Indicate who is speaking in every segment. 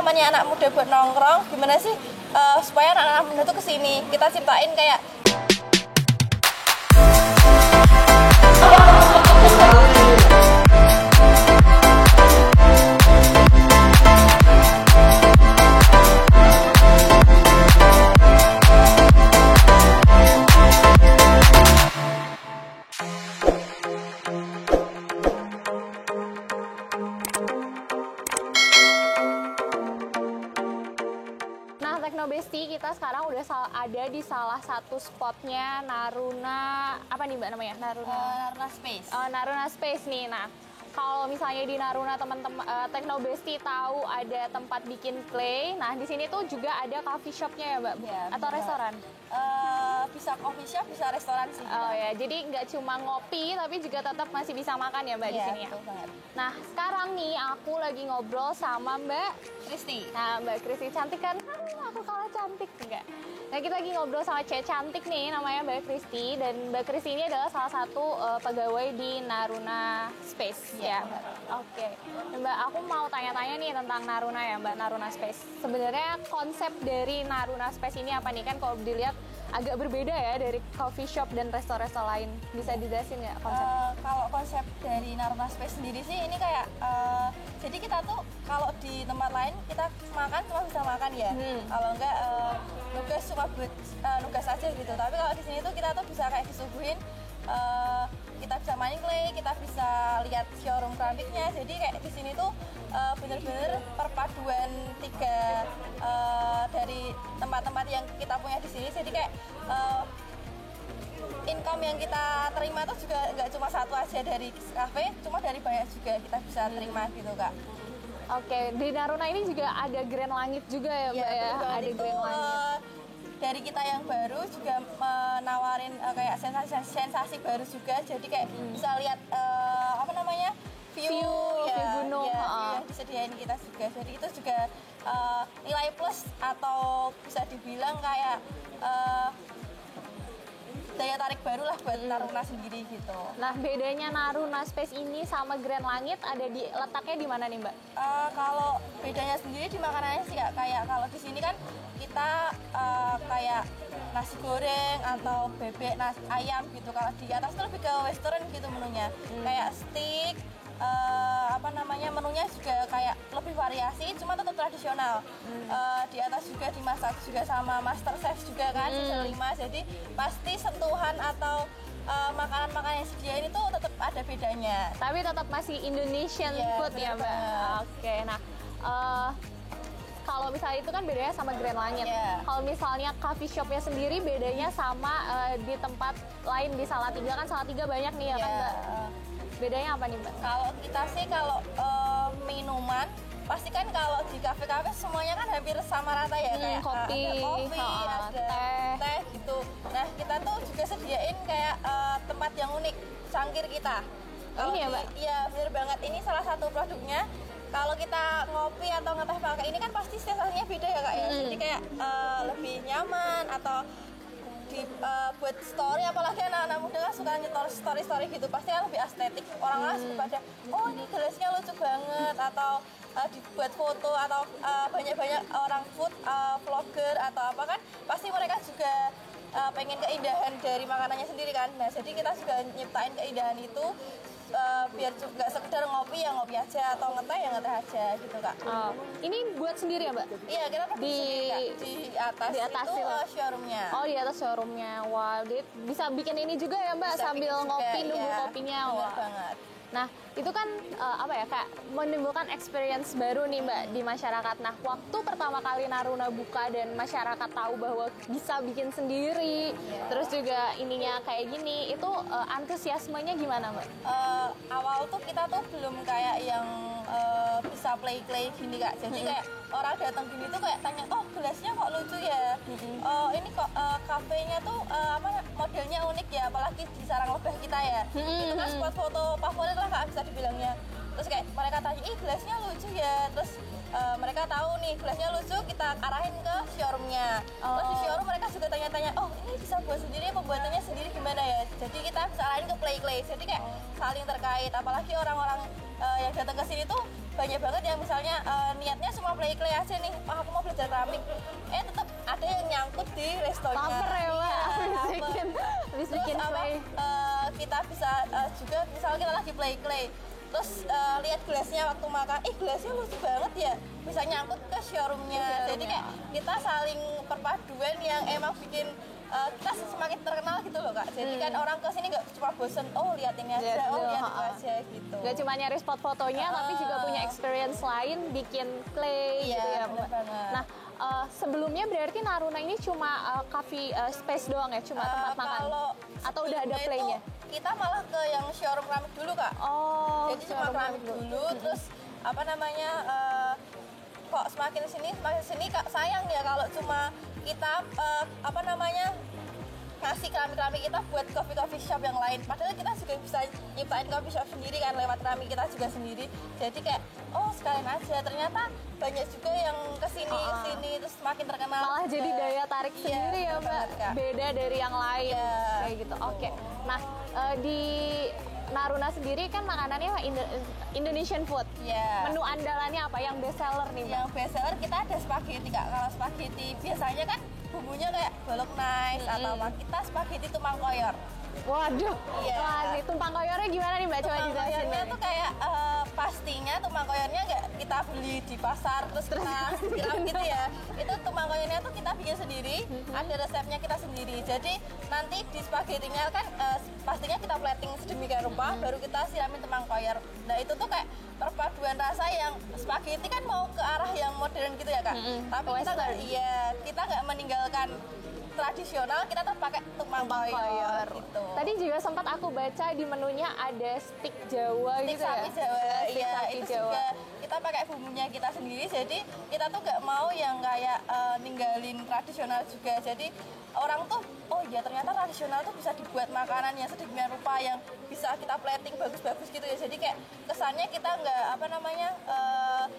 Speaker 1: namanya anak muda buat nongkrong, gimana sih supaya anak-anak muda tuh kesini. Kita ciptain kayak
Speaker 2: Teknobesti, kita sekarang udah ada di salah satu spotnya Naruna, apa nih Mbak namanya?
Speaker 1: Naruna Space.
Speaker 2: Naruna Space nih. Nah, kalau misalnya di Naruna teman-teman Teknobesti tahu ada tempat bikin clay. Nah, di sini tuh juga ada coffee shopnya ya Mbak?
Speaker 1: Ya,
Speaker 2: atau restoran?
Speaker 1: Bisa coffee shop, bisa restoran sih.
Speaker 2: Oh ya, jadi nggak cuma ngopi tapi juga tetap masih bisa makan ya Mbak di sini ya. Nah, sekarang nih aku lagi ngobrol sama Mbak
Speaker 1: Kristi.
Speaker 2: Nah, Mbak Kristi cantik kan? Aku kalah cantik enggak? Nah, kita lagi ngobrol sama cewek cantik nih, namanya Mbak Kristi, dan Mbak Kristi ini adalah salah satu pegawai di Naruna Space ya. Oke. Mbak, aku mau tanya-tanya nih tentang Naruna ya, Mbak, Naruna Space. Sebenarnya konsep dari Naruna Space ini apa nih? Kan kalau dilihat agak berbeda ya dari coffee shop dan resto-resto lain. Bisa dijelasin nggak konsep?
Speaker 1: Kalau konsep dari Naruna Space sendiri sih ini kayak jadi kita tuh kalau di tempat lain kita makan cuma bisa makan ya. Kalau enggak nugas cuma buat nugas aja gitu. Tapi kalau di sini tuh kita tuh bisa kayak disuguhin kita bisa main clay, kita bisa lihat showroom keramiknya. Jadi kayak di sini tuh bener-bener perpaduan tiga dari tempat-tempat yang kita punya di sini. Jadi kayak income yang kita terima tuh juga nggak cuma satu aja dari kafe, cuma dari banyak juga kita bisa terima gitu Kak.
Speaker 2: Oke, di Naruna ini juga ada Grand Langit juga ya Mbak ya? Ada Grand Langit.
Speaker 1: Dari kita yang baru juga menawarin kayak sensasi baru juga, jadi kayak bisa lihat apa namanya view gunung yang disediain kita juga. Jadi itu juga nilai plus atau bisa dibilang kayak daya tarik baru lah buat Naruna sendiri gitu.
Speaker 2: Nah, bedanya Naruna Space ini sama Grand Langit letaknya di mana nih Mbak?
Speaker 1: Kalau bedanya sendiri di makanannya sih kayak kalau di sini kan kita kayak nasi goreng atau bebek, nasi ayam gitu. Kalau di atas tuh lebih ke western gitu menunya, kayak steak. Apa namanya menunya juga kayak lebih variasi, cuma tetap tradisional. Di atas juga dimasak juga sama master chef juga kan season 5, jadi pasti sentuhan atau makanan-makanan yang disediain itu tetap ada bedanya.
Speaker 2: Tapi tetap masih Indonesian food ya Mbak. Oke, nah kalau misalnya itu kan bedanya sama Grand Langit. Kalau misalnya coffee shopnya sendiri bedanya sama di tempat lain di Salatiga, kan Salatiga banyak nih ya kan Mbak. Bedanya apa nih Mbak?
Speaker 1: Kalau kita sih kalau minuman pasti kan kalau di kafe-kafe semuanya kan hampir sama rata ya, kayak
Speaker 2: kopi,
Speaker 1: ada teh gitu. Nah kita tuh juga sediain kayak tempat yang unik, cangkir kita.
Speaker 2: Ini ya Mbak?
Speaker 1: Iya bener banget, ini salah satu produknya. Kalau kita ngopi atau ngeteh pakai ini kan pasti sensasinya beda ya Kak ya. Jadi kayak lebih nyaman atau buat story, apalagi anak-anak muda kan suka nyetor story gitu, pasti kan lebih estetik. Orang-orang suka pada ini gelasnya lucu banget, atau dibuat foto, atau banyak-banyak orang food vlogger atau apa kan pasti mereka juga pengen keindahan dari makanannya sendiri kan. Nah jadi kita juga nyiptain keindahan itu biar juga sekedar ngopi ya ngopi aja, atau ngeteh ya ngeteh aja gitu Kak.
Speaker 2: Ini buat sendiri ya Mbak?
Speaker 1: Iya, kita di atas itu showroomnya.
Speaker 2: Oh, di atas showroomnya. Wah, dia bisa bikin ini juga ya Mbak, bisa sambil ngopi nunggu kopinya.
Speaker 1: Wah banget.
Speaker 2: Nah, itu kan apa ya Kak, menimbulkan experience baru nih Mbak di masyarakat. Nah, waktu pertama kali Naruna buka dan masyarakat tahu bahwa bisa bikin sendiri, terus juga ininya kayak gini, itu antusiasmenya gimana Mbak?
Speaker 1: Awal tuh kita tuh belum kayak yang bisa play gini Kak. Jadi kayak orang datang gini tuh kayak tanya, oh gelasnya kok lucu ya, ini kok kafenya tuh modelnya unik ya, apalagi di sarang lebah kita ya. Itu kan spot foto favorit lah Kak bisa dibilangnya. Terus kayak mereka tanya, gelasnya lucu ya, terus mereka tahu nih gelasnya lucu, kita arahin ke showroomnya. Terus di showroom mereka juga tanya-tanya, oh ini bisa buat sendiri, pembuatannya sendiri gimana ya. Jadi kita bisa arahin ke play, jadi kayak saling terkait. Apalagi orang-orang yang datang ke sini tuh banyak banget yang misalnya niatnya cuma play play aja nih, aku mau belajar keramik, tetap ada yang nyangkut di restonya.
Speaker 2: Laper ya Mbak,
Speaker 1: Iya,
Speaker 2: habis bikin clay.
Speaker 1: Kita bisa juga misalnya kita lagi play clay, terus lihat gelasnya waktu makan, gelasnya lucu banget ya, bisa nyangkut ke showroomnya. Jadi kayak kita saling perpaduan yang emang bikin kita semakin terkenal gitu loh Kak. Jadi kan orang kesini nggak cuma bosen, lihat ini aja, lihat itu aja gitu.
Speaker 2: Gak cuma nyari spot fotonya, tapi juga punya experience lain bikin clay gitu ya Mbak. Nah, sebelumnya berarti Naruna ini cuma coffee space doang ya, cuma tempat makan? Atau udah ada playnya?
Speaker 1: Kita malah ke yang showroom keramik dulu Kak. Jadi cuma keramik dulu, terus apa namanya, kok semakin sini Kak, sayang ya kalau cuma kita apa namanya ngasih keramik-keramik kita buat coffee shop yang lain, padahal kita juga bisa nyiptain coffee shop sendiri kan lewat keramik kita juga sendiri. Jadi kayak sekalian aja, ternyata banyak juga yang kesini terus semakin terkenal,
Speaker 2: malah juga jadi daya tarik sendiri ya Mbak, beda dari yang lain kayak gitu. Oke. Nah, di Naruna sendiri kan makanannya Indonesian food. Menu andalannya apa yang best seller nih Mbak? Yang
Speaker 1: best seller kita ada spaghetti Kak. Kalau spaghetti biasanya kan bumbunya kayak bolognese atau kita spaghetti tumpang koyor.
Speaker 2: Waduh, wah, tumpang koyornya gimana nih Mbak? Coba dijelasin.
Speaker 1: Tumpang koyornya tuh kayak pastinya tumpang koyornya nggak kita beli di pasar terus kita siram gitu ya. Itu tumpang koyornya tuh kita bikin sendiri, ada resepnya kita sendiri. Jadi nanti di spagettinya kan pastinya kita plating sedemikian rupa, baru kita siramin tumpang koyor. Nah itu tuh kayak perpaduan rasa yang spaghetti kan mau ke arah yang modern gitu ya Kak. Tapi kita nggak meninggalkan tradisional, kita tetap pakai tumpang koyor gitu.
Speaker 2: Tadi juga sempat aku baca di menunya ada stik Jawa gitu ya.
Speaker 1: Sapi Jawa, iya itu Jawa. Juga kita pakai bumbunya kita sendiri, jadi kita tuh nggak mau yang kayak ninggalin tradisional juga. Jadi orang tuh ternyata tradisional tuh bisa dibuat makanan yang sedemikian rupa yang bisa kita plating bagus-bagus gitu ya. Jadi kayak kesannya kita nggak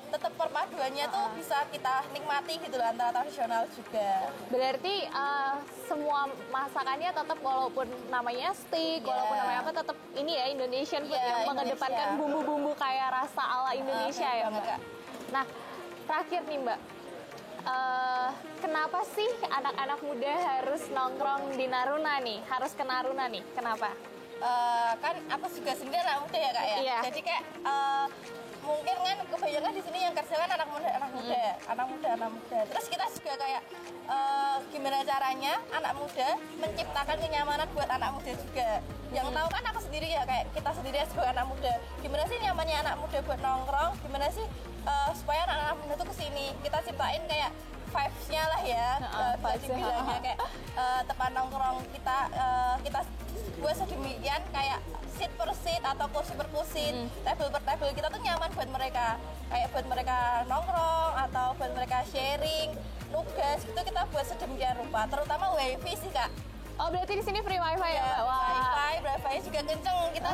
Speaker 1: tetap perpaduannya tuh bisa kita nikmati gitu loh, antara tradisional juga.
Speaker 2: Berarti semua masakannya tetap walaupun namanya steak, walaupun namanya apa, tetap ini ya Indonesian food yang mengedepankan bumbu-bumbu kayak rasa ala Indonesia ya Mbak. Nah, terakhir nih Mbak, kenapa sih anak-anak muda harus nongkrong di Naruna nih? Harus ke Naruna nih, kenapa?
Speaker 1: Kan aku juga sendiri anak muda ya Kak ya. Jadi kayak mungkin kan kebanyakan di sini yang kerja kan anak muda. Terus kita juga kayak gimana caranya anak muda menciptakan kenyamanan buat anak muda juga. Yang tahu kan aku sendiri ya, kayak kita sendiri sebagai anak muda. Gimana sih nyamannya anak muda buat nongkrong? Gimana sih supaya anak-anak muda tuh kesini? Kita ciptain kayak vibes-nya lah ya, bisa dibilangnya kayak tempat nongkrong kita buat sedemikian kayak seat per seat atau kursi per kursi, table per table, kita tuh nyaman buat mereka, kayak buat mereka nongkrong atau buat mereka sharing nugas gitu, kita buat sedemikian rupa, terutama wifi sih Kak.
Speaker 2: Oh berarti di sini free wifi ya Mbak?
Speaker 1: Wifi juga kenceng, kita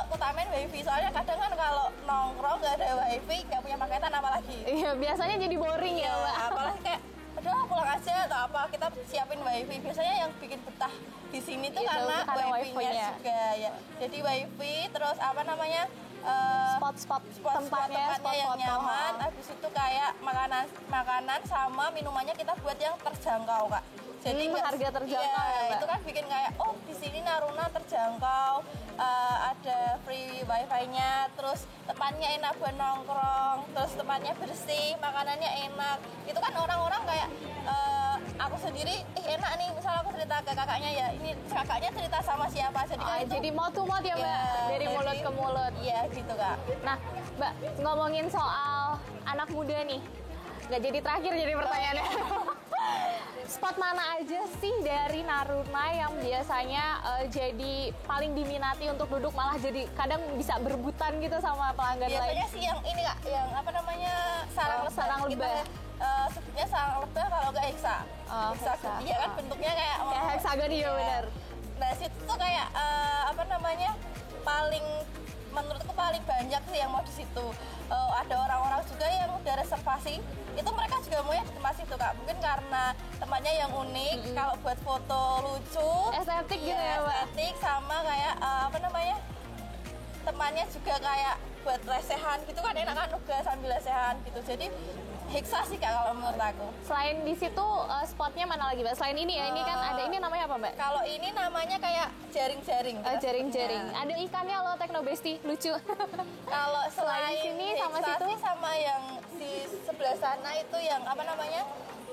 Speaker 1: utamain wifi, soalnya kadang kan kalau nongkrong nggak ada wifi, nggak punya paketan apalagi.
Speaker 2: Iya, biasanya jadi boring ya Mbak.
Speaker 1: Apalagi kayak pulang aja atau apa, kita siapin wifi. Biasanya yang bikin betah di sini tuh karena wifi-nya juga ya. Jadi wifi, terus
Speaker 2: spot tempatnya
Speaker 1: yang nyaman. Habis itu kayak makanan sama minumannya kita buat yang terjangkau Kak. Jadi
Speaker 2: harga terjangkau ya Mbak?
Speaker 1: Itu kan bikin kayak di sini Naruna terjangkau, ada free wifi-nya, terus tempatnya enak buat nongkrong, terus tempatnya bersih, makanannya enak. Itu kan orang-orang kayak aku sendiri enak nih, misal aku cerita ke kakaknya ya, ini kakaknya cerita sama siapa,
Speaker 2: jadi mouth to mouth ya Mbak, dari mulut ke mulut.
Speaker 1: Iya gitu Kak.
Speaker 2: Nah Mbak, ngomongin soal anak muda nih, nggak jadi terakhir jadi pertanyaannya. Spot mana aja sih dari Naruna yang biasanya jadi paling diminati untuk duduk, malah jadi kadang bisa berebutan gitu sama pelanggan lain?
Speaker 1: Biasanya sih yang ini Kak, yang sarang lebah. Sebutnya sarang lebah kalau nggak heksa. Iya kan bentuknya kayak
Speaker 2: heksagon, iya benar.
Speaker 1: Nah situ tuh kayak paling, menurutku paling banyak sih yang mau di situ. Ada orang-orang juga yang udah reservasi, itu mereka juga mau ya di tempat situ Kak. Mungkin karena tempatnya yang unik, kalau buat foto lucu,
Speaker 2: estetik gitu ya Mbak.
Speaker 1: Estetik sama kayak tempatnya juga kayak buat lesehan gitu kan enak kan udah sambil lesehan gitu. Jadi Hexa sih Kak kalau menurut aku.
Speaker 2: Selain di situ spotnya mana lagi Mbak? Selain ini ya, ini kan ada ini namanya apa Mbak?
Speaker 1: Kalau ini namanya kayak jaring-jaring.
Speaker 2: Jaring-jaring. Ada ikannya loh Teknobesti, lucu.
Speaker 1: Kalau
Speaker 2: Selain
Speaker 1: selain
Speaker 2: sini sama
Speaker 1: Hexa
Speaker 2: situ?
Speaker 1: sih sama yang di sebelah sana itu yang apa namanya?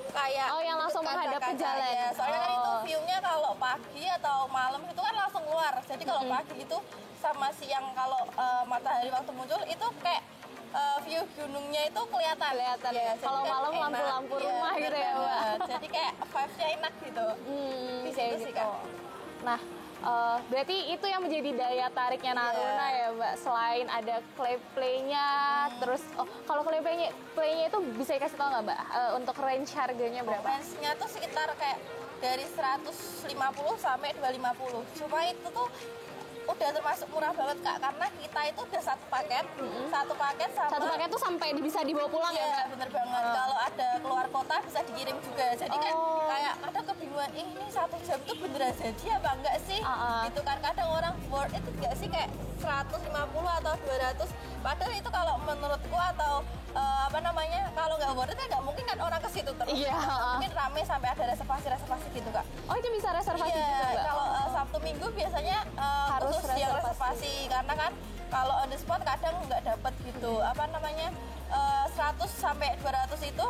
Speaker 1: Kayak
Speaker 2: Yang langsung
Speaker 1: dekat
Speaker 2: menghadap ke
Speaker 1: kaca,
Speaker 2: jalan.
Speaker 1: ya. Soalnya kan itu view-nya kalau pagi atau malam itu kan langsung keluar. Jadi kalau pagi itu sama siang kalau matahari waktu muncul itu kayak view gunungnya itu kelihatan.
Speaker 2: Ya. Kalau
Speaker 1: jadi kan
Speaker 2: malam
Speaker 1: enak.
Speaker 2: lampu-lampu rumah
Speaker 1: Iya,
Speaker 2: gitu ya
Speaker 1: bener
Speaker 2: Mbak.
Speaker 1: banget. Jadi kayak vibes-nya enak gitu. Di
Speaker 2: Kayak
Speaker 1: situ sih
Speaker 2: gitu.
Speaker 1: Kak.
Speaker 2: Nah, berarti itu yang menjadi daya tariknya Naruna ya Mbak. Selain ada clay play-nya, terus kalau clay play-nya itu bisa dikasih tahu nggak Mbak? Untuk range harganya berapa?
Speaker 1: Range-nya tuh sekitar kayak dari 150 sampai 250. Cuma itu tuh udah termasuk murah banget Kak, karena kita itu udah satu paket sama
Speaker 2: Satu paket tuh sampai bisa dibawa pulang ya
Speaker 1: iya,
Speaker 2: Mbak?
Speaker 1: bener banget. Kalau ada keluar kota bisa dikirim juga. Jadi kan kayak kadang kebingungan, ini 1 jam tuh beneran jadi apa enggak sih? Gitu kan kadang orang worth itu enggak sih kayak 150 atau 200. Padahal itu kalau menurutku atau apa namanya kalau nggak worth it kan nggak mungkin kan orang ke situ terus.
Speaker 2: Iya.
Speaker 1: Mungkin rame sampai ada reservasi gitu Kak.
Speaker 2: Oh itu bisa reservasi
Speaker 1: Iya,
Speaker 2: juga Mbak?
Speaker 1: kalau Sabtu Minggu biasanya
Speaker 2: Harus
Speaker 1: khusus yang
Speaker 2: reservasi.
Speaker 1: reservasi karena kan kalau on the spot kadang nggak dapet gitu. Apa namanya 100 sampai 200 itu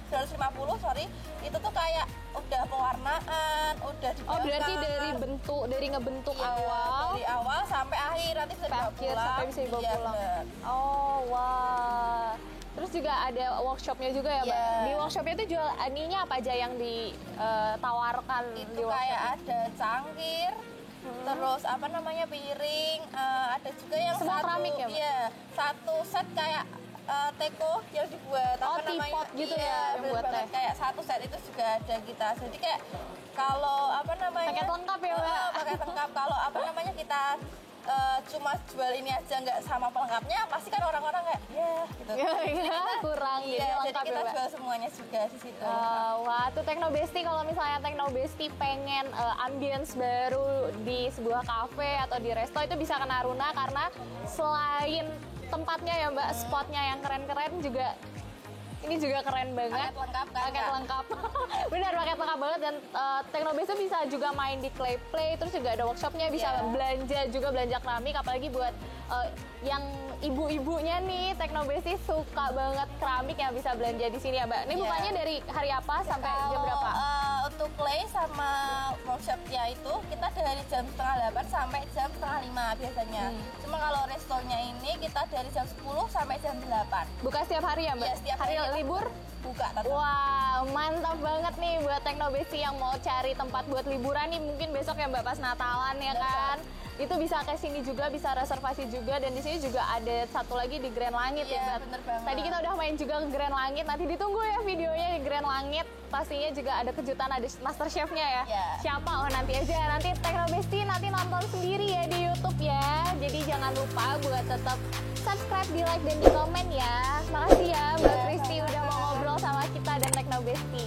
Speaker 1: 250 sorry itu tuh kayak udah pewarnaan, udah dibakar.
Speaker 2: Oh berarti dari ngebentuk awal
Speaker 1: dari awal sampai akhir nanti bisa dibawa pulang.
Speaker 2: sampai bisa dibawa
Speaker 1: Iya,
Speaker 2: pulang.
Speaker 1: bener.
Speaker 2: Oh wah. Terus juga ada workshopnya juga ya Mbak?
Speaker 1: Iya.
Speaker 2: Di workshopnya itu jual ininya apa aja yang ditawarkan
Speaker 1: Itu
Speaker 2: di workshop?
Speaker 1: kayak ada cangkir, terus apa namanya piring, ada juga yang
Speaker 2: Semua
Speaker 1: satu,
Speaker 2: keramik ya, Mbak?
Speaker 1: iya, satu set kayak teko yang dibuat
Speaker 2: Oh,
Speaker 1: apa namanya?
Speaker 2: teapot gitu
Speaker 1: iya,
Speaker 2: ya, yang
Speaker 1: bener
Speaker 2: buat
Speaker 1: banget.
Speaker 2: teh.
Speaker 1: Kayak satu set itu juga ada kita. Jadi kayak kalau apa namanya?
Speaker 2: Paket lengkap ya, Mbak?
Speaker 1: Paket lengkap. Kalau apa namanya kita cuma jual ini aja nggak sama pelengkapnya, pasti kan orang-orang kayak ya gitu.
Speaker 2: Ya, kurang
Speaker 1: Iya,
Speaker 2: jadi
Speaker 1: jadi
Speaker 2: lengkap
Speaker 1: kita
Speaker 2: ya Mbak?
Speaker 1: jual semuanya juga di situ.
Speaker 2: Wah, tuh Teknobesti kalau misalnya Teknobesti pengen ambience baru di sebuah cafe atau di resto itu bisa ke Naruna karena selain tempatnya ya Mbak, spotnya yang keren-keren juga ini juga keren banget.
Speaker 1: Paket lengkap kan,
Speaker 2: Paket
Speaker 1: Kak?
Speaker 2: lengkap. Benar, paket lengkap banget dan Teknobesti bisa juga main di clay play, terus juga ada workshopnya, bisa
Speaker 1: Iya.
Speaker 2: belanja juga belanja keramik, apalagi buat yang ibu-ibunya nih Teknobesti suka banget keramik yang bisa belanja di sini ya Mbak. Ini
Speaker 1: Iya.
Speaker 2: bukanya dari hari apa sampai jam
Speaker 1: Kalau,
Speaker 2: berapa?
Speaker 1: Untuk clay sama workshopnya itu kita dari jam 7:30 sampai jam 4:30 biasanya. Cuma kalau restonya ini kita dari jam 10 sampai jam 8.
Speaker 2: Buka setiap hari ya Mbak?
Speaker 1: Iya, setiap
Speaker 2: hari
Speaker 1: hari kita
Speaker 2: libur?
Speaker 1: Buka tetap.
Speaker 2: Wah, mantap banget nih buat Teknobesti yang mau cari tempat buat liburan nih mungkin besok ya Mbak pas Natalan ya kan. Itu bisa ke sini juga, bisa reservasi juga dan di sini juga ada satu lagi di Grand Langit ya
Speaker 1: Iya,
Speaker 2: Mbak.
Speaker 1: bener banget.
Speaker 2: Tadi kita udah main juga ke Grand Langit, nanti ditunggu ya videonya di Grand Langit. Pastinya juga ada kejutan, ada Master Chef-nya ya.
Speaker 1: Iya.
Speaker 2: Siapa? Oh nanti aja, nanti Teknobesti nanti nonton sendiri ya di YouTube ya. Jadi jangan lupa buat tetap subscribe, di like dan di komen ya. Makasih ya Mbak Kristi udah mau ngobrol sama kita dan Teknobesti.